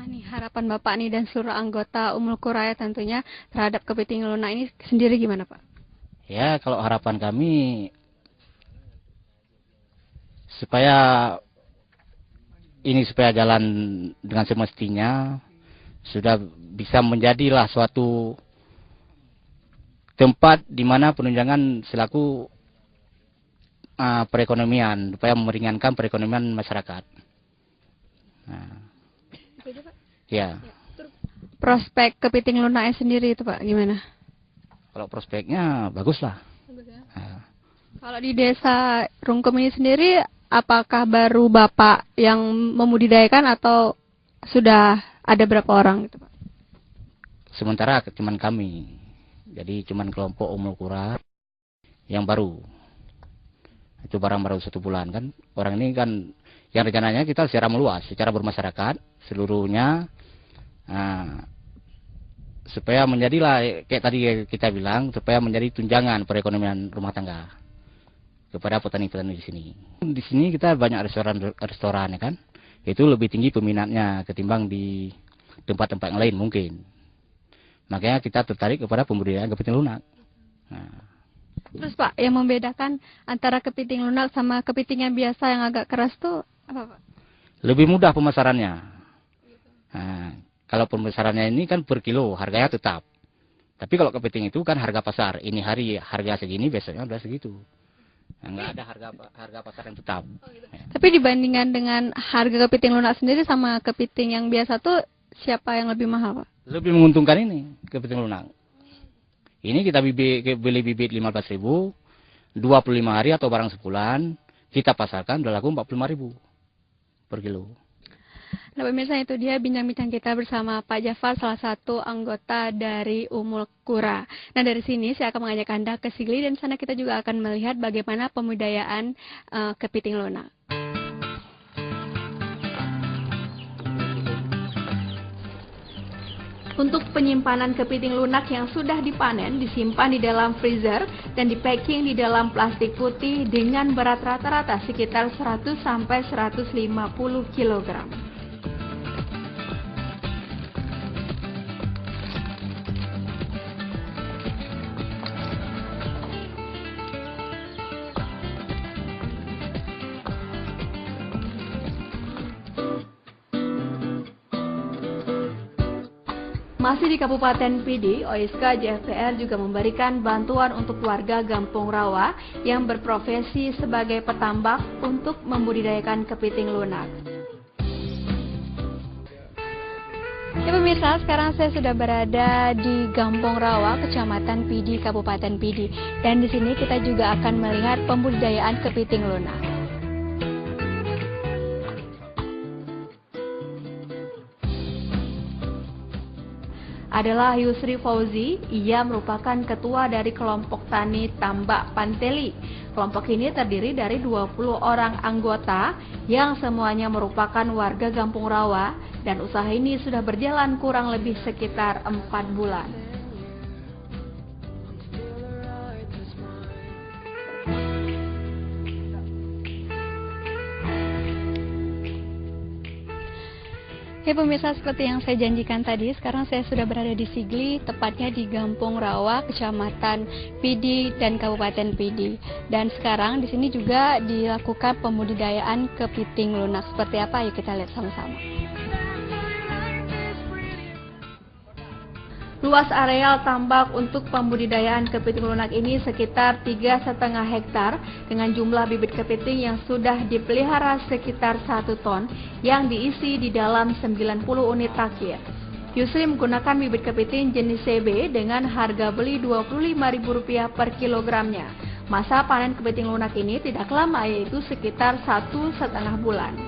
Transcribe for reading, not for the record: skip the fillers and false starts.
nih harapan Bapak nih dan seluruh anggota Umul Qura ya tentunya terhadap kepiting lunak ini sendiri gimana Pak? Ya, kalau harapan kami supaya supaya jalan dengan semestinya, sudah bisa menjadilah suatu tempat di mana penunjangan selaku perekonomian, supaya meringankan perekonomian masyarakat. Nah, ya. Prospek kepiting lunaknya sendiri itu Pak gimana? Kalau prospeknya bagus lah. Nah, Kalau di desa Rungkum ini sendiri, apakah baru Bapak yang membudidayakan atau sudah ada berapa orang gitu Pak? sementara cuman kami, jadi cuman kelompok Umul Qura yang baru. Itu barang baru 1 bulan kan. Orang ini kan yang rencananya kita secara meluas, secara bermasyarakat seluruhnya, supaya menjadilah kayak tadi kita bilang, supaya menjadi tunjangan perekonomian rumah tangga kepada petani-petani di sini. Di sini kita banyak restoran ya kan. Itu lebih tinggi peminatnya ketimbang di tempat-tempat yang lain mungkin. Makanya kita tertarik kepada pembudidayaan kepiting lunak. Nah, Terus Pak, yang membedakan antara kepiting lunak sama kepiting yang biasa yang agak keras tuh apa Pak? lebih mudah pemasarannya. Nah, kalau pemasarannya ini kan per kilo, harganya tetap. Tapi kalau kepiting itu kan harga pasar. Ini hari harga segini, besoknya udah segitu. Nah, nggak ada harga pasar yang tetap. Ya. Tapi dibandingkan dengan harga kepiting lunak sendiri sama kepiting yang biasa tuh siapa yang lebih mahal Pak? Lebih menguntungkan ini kepiting lunak. Ini kita beli bibit 15.000, 25 hari atau barang sebulan, kita pasarkan udah laku 45.000 per kilo. Nah pemirsa, itu dia bincang-bincang kita bersama Pak Jafar, salah satu anggota dari Umul Qura. Nah dari sini saya akan mengajak Anda ke Sigli, dan sana kita juga akan melihat bagaimana pembudidayaan kepiting lunak. Untuk penyimpanan kepiting lunak yang sudah dipanen, disimpan di dalam freezer dan di-packing di dalam plastik putih dengan berat rata-rata sekitar 100-150 kg. Masih di Kabupaten Pidi, OISK JFPR juga memberikan bantuan untuk warga Gampung Rawa yang berprofesi sebagai petambak untuk membudidayakan kepiting lunak. Ya pemirsa, sekarang saya sudah berada di Gampung Rawa, Kecamatan Pidi, Kabupaten Pidi. Dan di sini kita juga akan melihat pembudidayaan kepiting lunak. Adalah Yusri Fauzi. Ia merupakan ketua dari kelompok tani Tambak Panteli. Kelompok ini terdiri dari 20 orang anggota yang semuanya merupakan warga Gampung Rawa, dan usaha ini sudah berjalan kurang lebih sekitar 4 bulan. Ya pemirsa, seperti yang saya janjikan tadi, sekarang saya sudah berada di Sigli, tepatnya di Gampung Rawa, Kecamatan Pidi dan Kabupaten Pidi. Dan sekarang di sini juga dilakukan pembudidayaan kepiting lunak. Seperti apa? Yuk kita lihat sama-sama. Luas areal tambak untuk pembudidayaan kepiting lunak ini sekitar 3,5 hektar dengan jumlah bibit kepiting yang sudah dipelihara sekitar 1 ton yang diisi di dalam 90 unit takir. Yusri menggunakan bibit kepiting jenis CB dengan harga beli Rp25.000 per kilogramnya. Masa panen kepiting lunak ini tidak lama, yaitu sekitar 1,5 bulan.